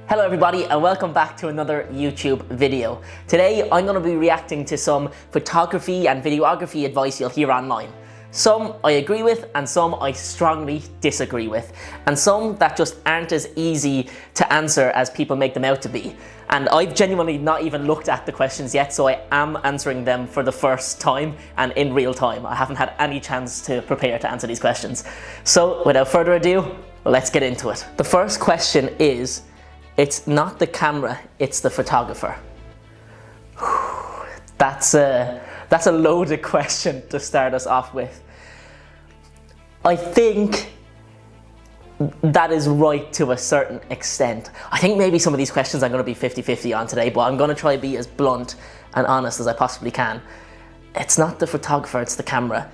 Hello everybody and welcome back to another YouTube video. Today I'm going to be reacting to some photography and videography advice you'll hear online. Some I agree with and some I strongly disagree with, and some that just aren't as easy to answer as people make them out to be. And I've genuinely not even looked at the questions yet, so I am answering them for the first time and in real time. I haven't had any chance to prepare to answer these questions. So without further ado, let's get into it. The first question is, it's not the camera, it's the photographer. That's a loaded question to start us off with. I think that is right to a certain extent. I think maybe some of these questions I'm going to be 50-50 on today, but I'm going to try to be as blunt and honest as I possibly can. It's not the photographer, it's the camera.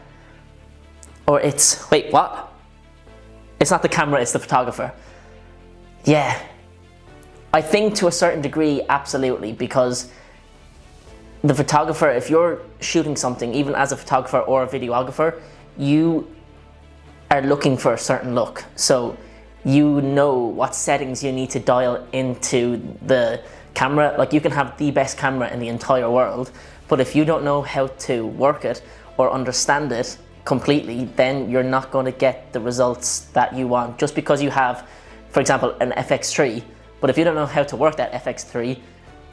Or it's, wait, what? It's not the camera, it's the photographer. Yeah. I think to a certain degree, absolutely, because the photographer, if you're shooting something, even as a photographer or a videographer, you are looking for a certain look. So you know what settings you need to dial into the camera. Like, you can have the best camera in the entire world, but if you don't know how to work it or understand it completely, then you're not going to get the results that you want. Just because you have, for example, an FX3, but if you don't know how to work that FX3,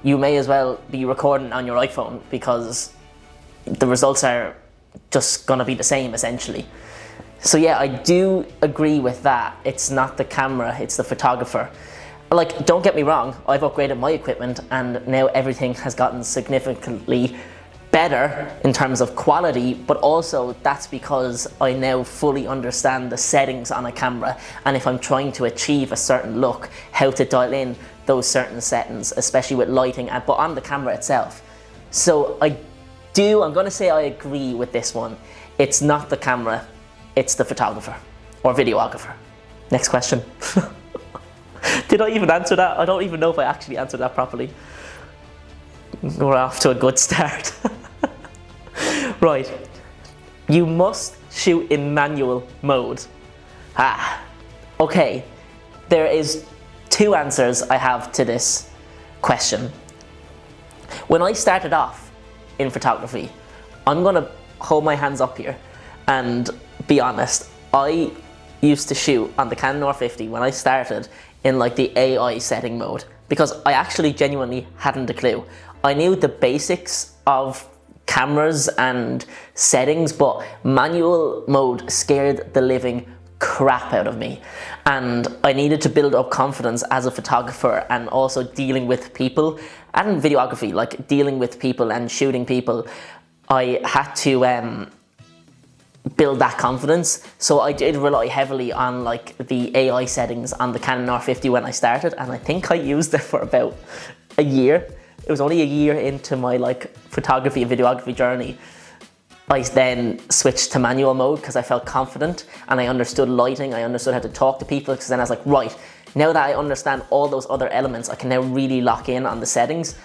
you may as well be recording on your iPhone, because the results are just gonna be the same essentially. So yeah, I do agree with that. It's not the camera, it's the photographer. Like, don't get me wrong, I've upgraded my equipment and now everything has gotten significantly better in terms of quality, but also that's because I now fully understand the settings on a camera, and if I'm trying to achieve a certain look, how to dial in those certain settings, especially with lighting, but on the camera itself. So I'm going to say I agree with this one. It's not the camera, it's the photographer or videographer. Next question. Did I even answer that? I don't even know if I actually answered that properly. We're off to a good start. Right, you must shoot in manual mode. Okay, there is two answers I have to this question. When I started off in photography, I'm gonna hold my hands up here and be honest, I used to shoot on the Canon R50 when I started in like the AI setting mode, because I actually genuinely hadn't a clue. I knew the basics of cameras and settings, but manual mode scared the living crap out of me, and I needed to build up confidence as a photographer and also dealing with people, and videography, like dealing with people and shooting people. I had to build that confidence, so I did rely heavily on like the AI settings on the Canon R50 when I started, and I think I used it for about a year. It was only a year into my like photography and videography journey. I then switched to manual mode because I felt confident and I understood lighting, I understood how to talk to people, because then I was like, right, now that I understand all those other elements, I can now really lock in on the settings.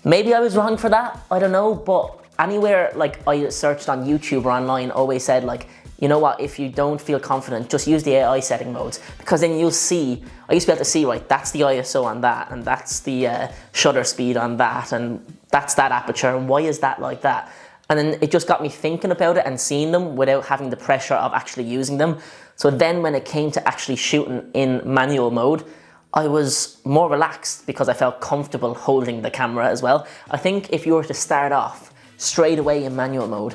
Maybe I was wrong for that, I don't know, but anywhere like I searched on YouTube or online always said like, you know what, if you don't feel confident, just use the AI setting modes, because then you'll see, I used to be able to see, right, that's the ISO on that, and that's the shutter speed on that, and that's that aperture, and why is that like that? And then it just got me thinking about it and seeing them without having the pressure of actually using them. So then when it came to actually shooting in manual mode, I was more relaxed because I felt comfortable holding the camera as well. I think if you were to start off straight away in manual mode,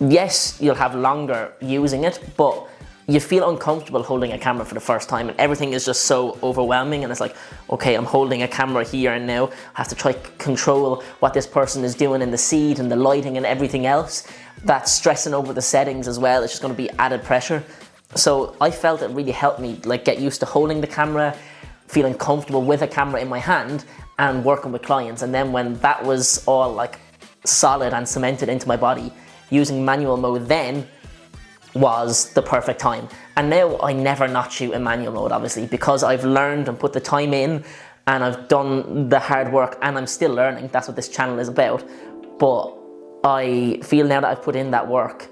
yes, you'll have longer using it, but you feel uncomfortable holding a camera for the first time, and everything is just so overwhelming, and it's like, okay, I'm holding a camera here and now I have to try to control what this person is doing in the seat and the lighting and everything else. That's stressing over the settings as well. It's just going to be added pressure. So I felt it really helped me like get used to holding the camera, feeling comfortable with a camera in my hand and working with clients. And then when that was all like solid and cemented into my body, using manual mode then was the perfect time. And now I never not shoot in manual mode, obviously, because I've learned and put the time in and I've done the hard work, and I'm still learning. That's what this channel is about. But I feel now that I've put in that work,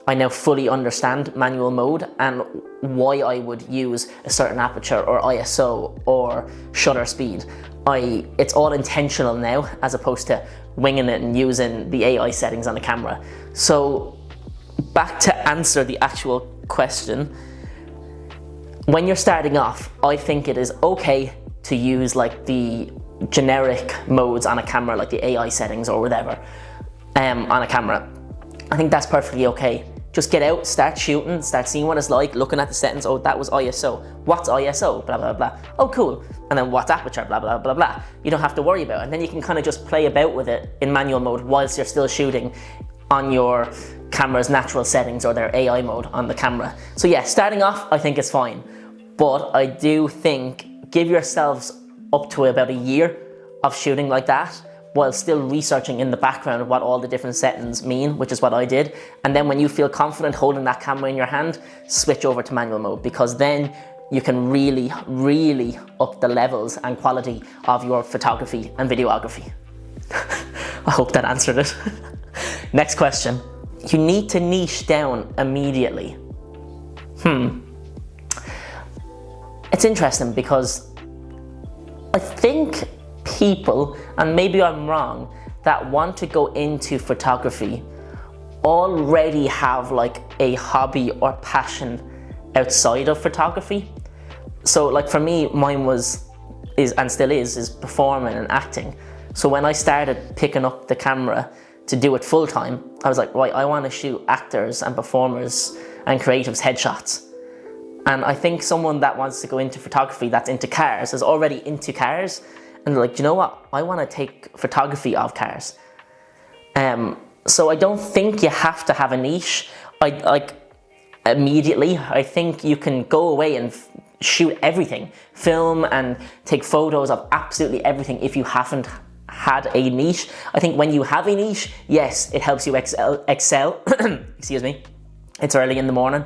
I now fully understand manual mode and why I would use a certain aperture or ISO or shutter speed. It's all intentional now, as opposed to winging it and using the AI settings on the camera. So back to answer the actual question, when you're starting off, I think it is okay to use like the generic modes on a camera, like the AI settings or whatever, on a camera. I think that's perfectly okay. Just get out, start shooting, start seeing what it's like, looking at the settings. Oh, that was ISO. What's ISO? Blah, blah, blah. Oh, cool. And then what's aperture? Blah, blah, blah, blah. You don't have to worry about it. And then you can kind of just play about with it in manual mode whilst you're still shooting on your camera's natural settings or their AI mode on the camera. So yeah, starting off, I think it's fine. But I do think give yourselves up to about a year of shooting like that, while still researching in the background what all the different settings mean, which is what I did. And then when you feel confident holding that camera in your hand, switch over to manual mode, because then you can really, really up the levels and quality of your photography and videography. I hope that answered it. Next question. You need to niche down immediately. It's interesting because I think people, and maybe I'm wrong, that want to go into photography already have like a hobby or passion outside of photography. So like for me, mine is and still is performing and acting. So when I started picking up the camera to do it full time, I was like, right, I want to shoot actors and performers and creatives headshots. And I think someone that wants to go into photography that's into cars is already into cars, and they're like, do you know what? I want to take photography of cars. So I don't think you have to have a niche. Immediately, I think you can go away and shoot everything, film and take photos of absolutely everything if you haven't had a niche. I think when you have a niche, yes, it helps you excel. Excuse me, it's early in the morning.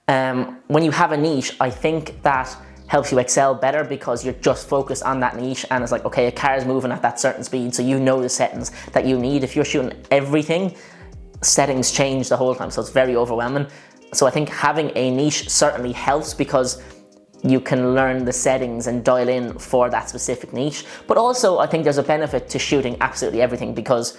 When you have a niche, I think that helps you excel better because you're just focused on that niche, and it's like, okay, a car is moving at that certain speed, so you know the settings that you need. If you're shooting everything, settings change the whole time, so it's very overwhelming. So I think having a niche certainly helps because you can learn the settings and dial in for that specific niche. But also I think there's a benefit to shooting absolutely everything, because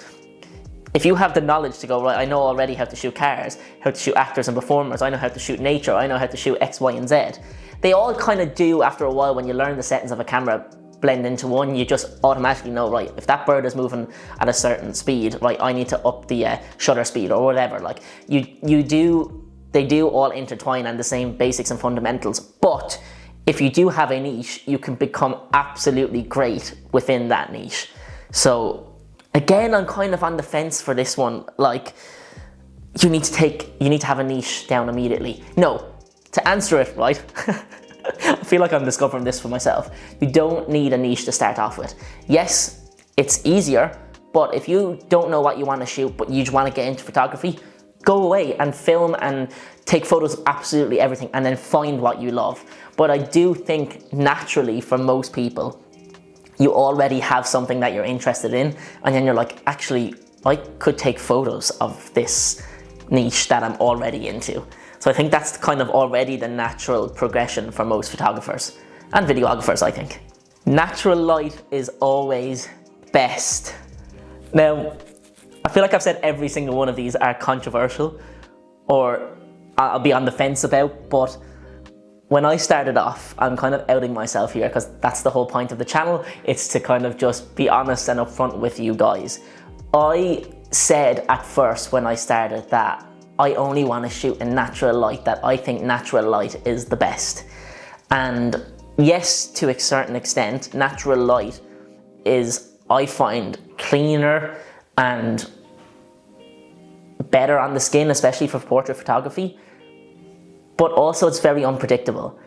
if you have the knowledge to go, right, I know already how to shoot cars, how to shoot actors and performers, I know how to shoot nature, I know how to shoot X, Y, and Z. They all kind of do after a while. When you learn the settings of a camera blend into one, you just automatically know, right, if that bird is moving at a certain speed, right, I need to up the shutter speed or whatever. Like they do all intertwine and the same basics and fundamentals. But if you do have a niche, you can become absolutely great within that niche. So again, I'm kind of on the fence for this one. Like, you need to have a niche down immediately. No, to answer it, right? I feel like I'm discovering this for myself. You don't need a niche to start off with. Yes, it's easier, but if you don't know what you want to shoot, but you just want to get into photography, go away and film and take photos of absolutely everything and then find what you love. But I do think naturally for most people, you already have something that you're interested in, and then you're like, actually, I could take photos of this niche that I'm already into. So I think that's kind of already the natural progression for most photographers and videographers, I think. Natural light is always best. Now, I feel like I've said every single one of these are controversial or I'll be on the fence about, but when I started off, I'm kind of outing myself here because that's the whole point of the channel. It's to kind of just be honest and upfront with you guys. I said at first when I started that I only want to shoot in natural light, that I think natural light is the best. And yes, to a certain extent, natural light is, I find, cleaner and better on the skin, especially for portrait photography. But also it's very unpredictable.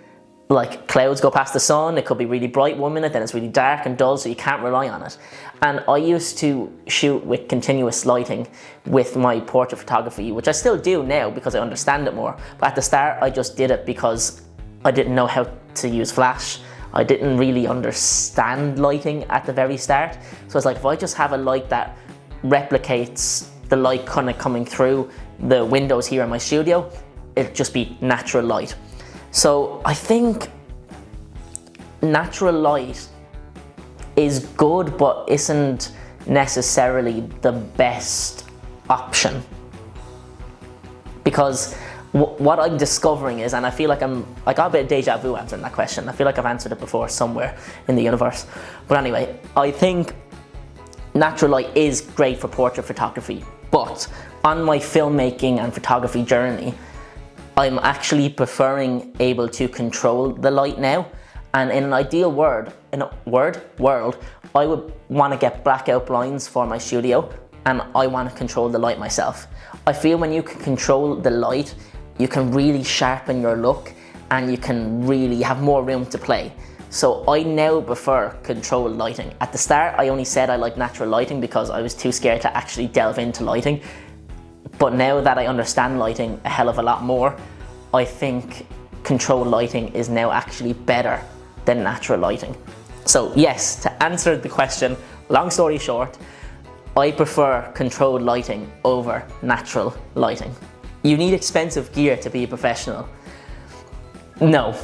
Like, clouds go past the sun, it could be really bright 1 minute, then it's really dark and dull, so you can't rely on it. And I used to shoot with continuous lighting with my portrait photography, which I still do now because I understand it more. But at the start, I just did it because I didn't know how to use flash. I didn't really understand lighting at the very start. So it's like, if I just have a light that replicates the light kind of coming through the windows here in my studio, it'd just be natural light. So I think natural light is good, but isn't necessarily the best option. Because what I'm discovering is, and I feel like I got a bit of deja vu answering that question. I feel like I've answered it before somewhere in the universe. But anyway, I think natural light is great for portrait photography, but on my filmmaking and photography journey, I'm actually preferring able to control the light now. And in an ideal world, I would want to get blackout blinds for my studio, and I want to control the light myself. I feel when you can control the light, you can really sharpen your look and you can really have more room to play. So I now prefer controlled lighting. At the start, I only said I like natural lighting because I was too scared to actually delve into lighting. But now that I understand lighting a hell of a lot more, I think controlled lighting is now actually better than natural lighting. So yes, to answer the question, long story short, I prefer controlled lighting over natural lighting. You need expensive gear to be a professional. No,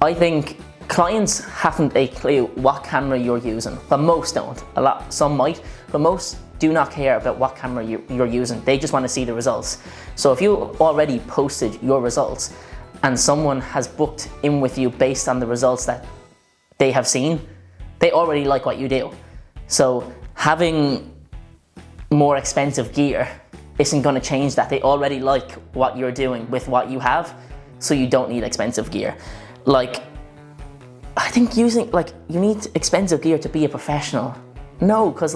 I think clients haven't a clue what camera you're using, but most don't. Some might, but most do not care about what camera you're using. They just want to see the results. So if you already posted your results and someone has booked in with you based on the results that they have seen, they already like what you do. So having more expensive gear isn't going to change that. They already like what you're doing with what you have, so you don't need expensive gear. Like, I think you need expensive gear to be a professional. No, because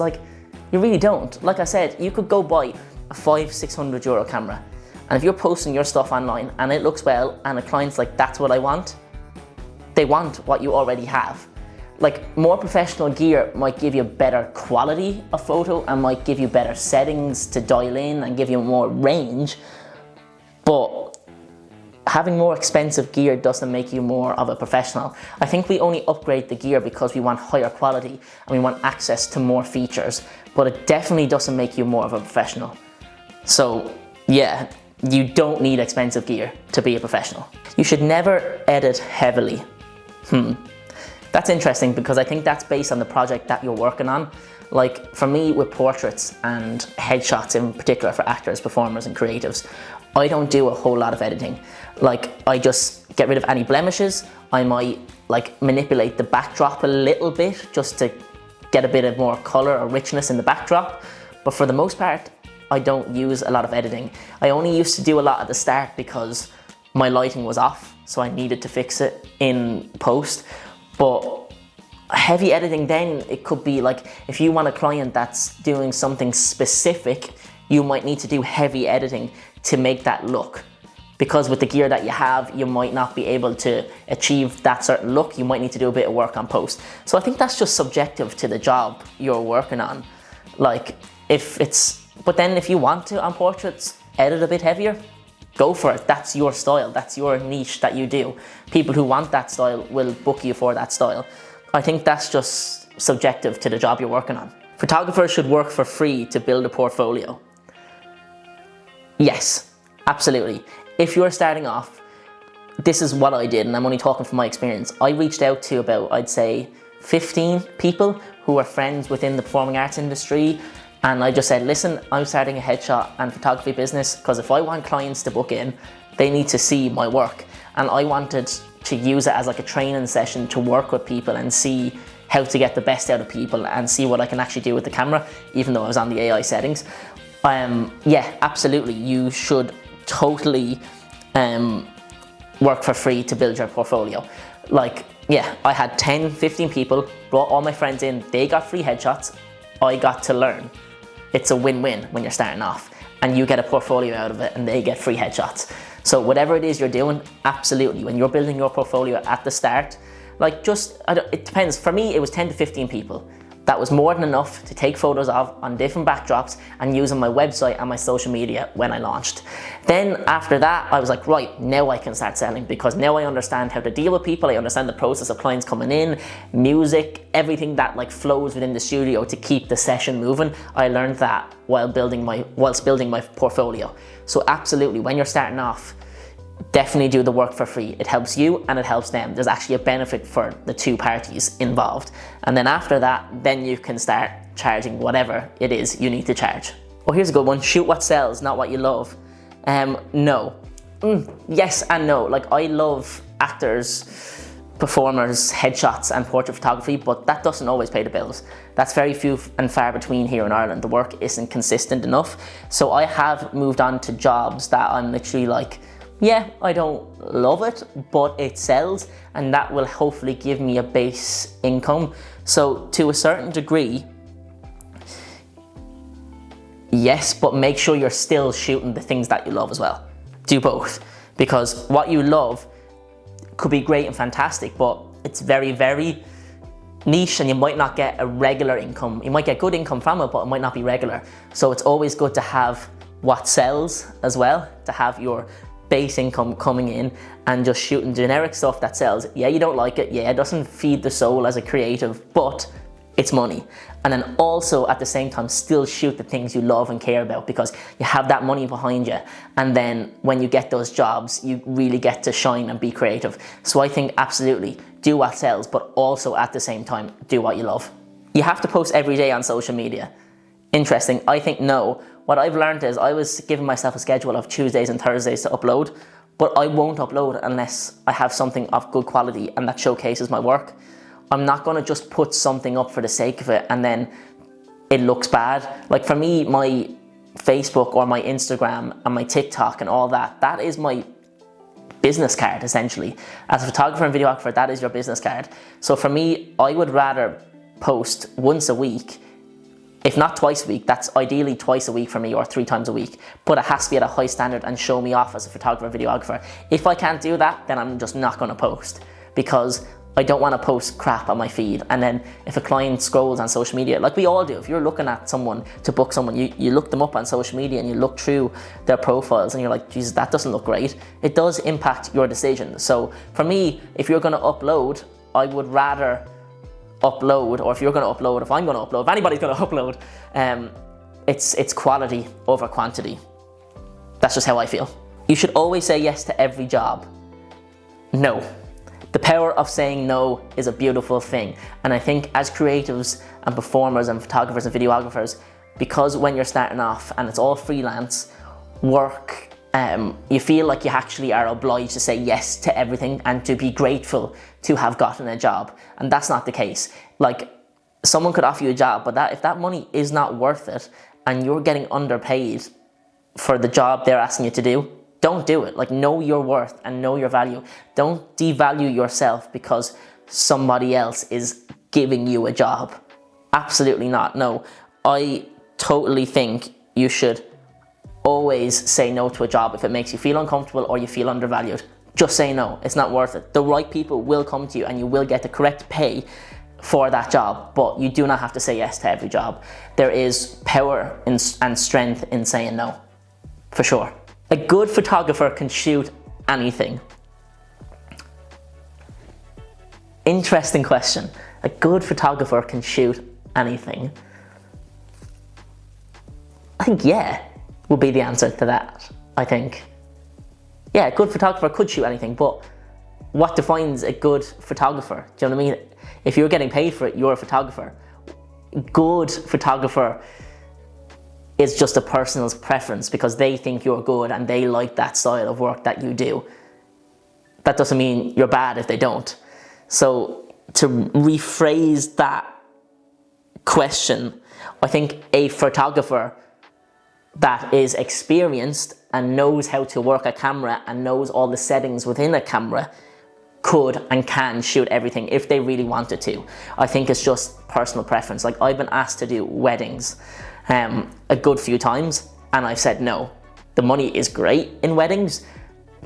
you really don't. Like I said, you could go buy a €500-600 camera, and if you're posting your stuff online and it looks well and a client's like, that's what I want, they want what you already have. Like, more professional gear might give you better quality of photo and might give you better settings to dial in and give you more range, but having more expensive gear doesn't make you more of a professional. I think we only upgrade the gear because we want higher quality and we want access to more features, but it definitely doesn't make you more of a professional. So yeah, you don't need expensive gear to be a professional. You should never edit heavily. That's interesting because I think that's based on the project that you're working on. Like for me with portraits and headshots in particular for actors, performers and creatives, I don't do a whole lot of editing. Like I just get rid of any blemishes. I might manipulate the backdrop a little bit just to get a bit of more color or richness in the backdrop. But for the most part, I don't use a lot of editing. I only used to do a lot at the start because my lighting was off, so I needed to fix it in post. But heavy editing then, it could be like, if you want a client that's doing something specific, you might need to do heavy editing to make that look. Because with the gear that you have, you might not be able to achieve that certain look. You might need to do a bit of work on post. So I think that's just subjective to the job you're working on. But then if you want to, on portraits, edit a bit heavier, go for it. That's your style. That's your niche that you do. People who want that style will book you for that style. I think that's just subjective to the job you're working on. Photographers should work for free to build a portfolio. Yes, absolutely. If you're starting off, this is what I did, and I'm only talking from my experience. I reached out to about, I'd say, 15 people who are friends within the performing arts industry, and I just said, listen, I'm starting a headshot and photography business because if I want clients to book in, they need to see my work. And I wanted to use it as like a training session to work with people and see how to get the best out of people and see what I can actually do with the camera, even though I was on the AI settings. Yeah, absolutely. You should totally work for free to build your portfolio. Yeah, I had 10, 15 people, brought all my friends in, they got free headshots, I got to learn. It's a win-win when you're starting off, and you get a portfolio out of it and they get free headshots. So whatever it is you're doing, absolutely, when you're building your portfolio at the start, it depends. For me, it was 10 to 15 people. that was more than enough to take photos of on different backdrops and use on my website and my social media when I launched. Then after that, I was like, right, now I can start selling, because now I understand how to deal with people. I understand the process of clients coming in, music, everything that like flows within the studio to keep the session moving. I learned that whilst building my portfolio. So absolutely, when you're starting off, definitely do the work for free. It helps you and it helps them. There's actually a benefit for the two parties involved. And then after that, then you can start charging whatever it is you need to charge. Oh, here's a good one. Shoot what sells, not what you love. No. Yes and no. Like, I love actors, performers, headshots and portrait photography, but that doesn't always pay the bills. That's very few and far between here in Ireland. The work isn't consistent enough. So I have moved on to jobs that I'm literally like, yeah, I don't love it, but it sells, and that will hopefully give me a base income. So to a certain degree, yes, but make sure you're still shooting the things that you love as well. Do both, because what you love could be great and fantastic, but it's very, very niche, and you might not get a regular income. You might get good income from it, but it might not be regular. So it's always good to have what sells as well, to have your base income coming in, and just shooting generic stuff that sells. Yeah, you don't like it. Yeah, it doesn't feed the soul as a creative, but it's money. And then also at the same time, still shoot the things you love and care about, because you have that money behind you. And then when you get those jobs, you really get to shine and be creative. So I think absolutely do what sells, but also at the same time, do what you love. You have to post every day on social media. Interesting. I think no. What I've learned is I was giving myself a schedule of Tuesdays and Thursdays to upload, but I won't upload unless I have something of good quality and that showcases my work. I'm not going to just put something up for the sake of it and then it looks bad. Like, for me, my Facebook or my Instagram and my TikTok and all that, that is my business card essentially. As a photographer and videographer, that is your business card. So for me, I would rather post once a week, if not twice a week. That's ideally twice a week for me, or 3 times a week, but it has to be at a high standard and show me off as a photographer and videographer. If I can't do that, then I'm just not going to post, because I don't want to post crap on my feed. And then if a client scrolls on social media, like we all do, if you're looking at someone to book someone, you look them up on social media and you look through their profiles and you're like, Jesus, that doesn't look great. It does impact your decision. So for me, if you're going to upload, I would rather upload, or if you're going to upload, if I'm going to upload, if anybody's going to upload, it's quality over quantity. That's just how I feel. You should always say yes to every job. No. The power of saying no is a beautiful thing. And I think as creatives and performers and photographers and videographers, because when you're starting off and it's all freelance work, you feel like you actually are obliged to say yes to everything and to be grateful to have gotten a job. And that's not the case. Like, someone could offer you a job, but if that money is not worth it and you're getting underpaid for the job they're asking you to do, don't do it. Like, know your worth and know your value. Don't devalue yourself because somebody else is giving you a job. Absolutely not. No, I totally think you should always say no to a job if it makes you feel uncomfortable or you feel undervalued. Just say no. It's not worth it. The right people will come to you and you will get the correct pay for that job, but you do not have to say yes to every job. There is power and strength in saying no, for sure. A good photographer can shoot anything. Interesting question. A good photographer can shoot anything. I think yeah would be the answer to that, I think. Yeah, a good photographer could shoot anything, but what defines a good photographer? Do you know what I mean? If you're getting paid for it, you're a photographer. Good photographer is just a person's preference because they think you're good and they like that style of work that you do. That doesn't mean you're bad if they don't. So to rephrase that question, I think a photographer that is experienced and knows how to work a camera and knows all the settings within a camera could and can shoot everything if they really wanted to. I think it's just personal preference. Like, I've been asked to do weddings a good few times and I've said no. The money is great in weddings,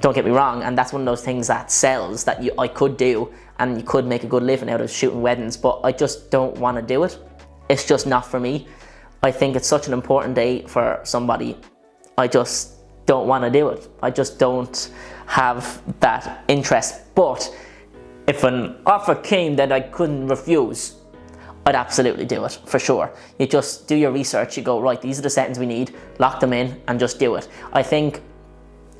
don't get me wrong, and that's one of those things that sells that I could do and you could make a good living out of shooting weddings, but I just don't want to do it. it's just not for me. I think it's such an important day for somebody. I just don't want to do it. I just don't have that interest. But if an offer came that I couldn't refuse, I'd absolutely do it, for sure. You just do your research, you go, right, these are the settings we need, lock them in and just do it. I think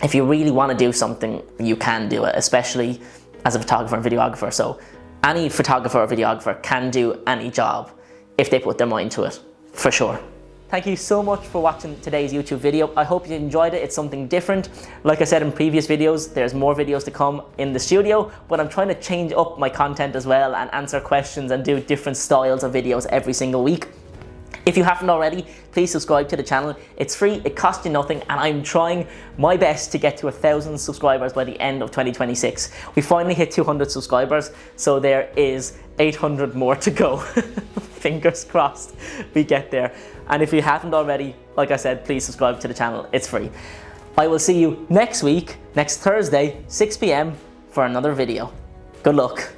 if you really want to do something, you can do it, especially as a photographer and videographer. So any photographer or videographer can do any job if they put their mind to it, for sure. Thank you so much for watching today's YouTube video. I hope you enjoyed it. It's something different. Like I said in previous videos, there's more videos to come in the studio, but I'm trying to change up my content as well and answer questions and do different styles of videos every single week. If you haven't already, please subscribe to the channel. It's free, it costs you nothing, and I'm trying my best to get to 1,000 subscribers by the end of 2026. We finally hit 200 subscribers, so there is 800 more to go. Fingers crossed we get there. And if you haven't already, like I said, please subscribe to the channel. It's free. I will see you next week, next Thursday, 6 p.m. for another video. Good luck.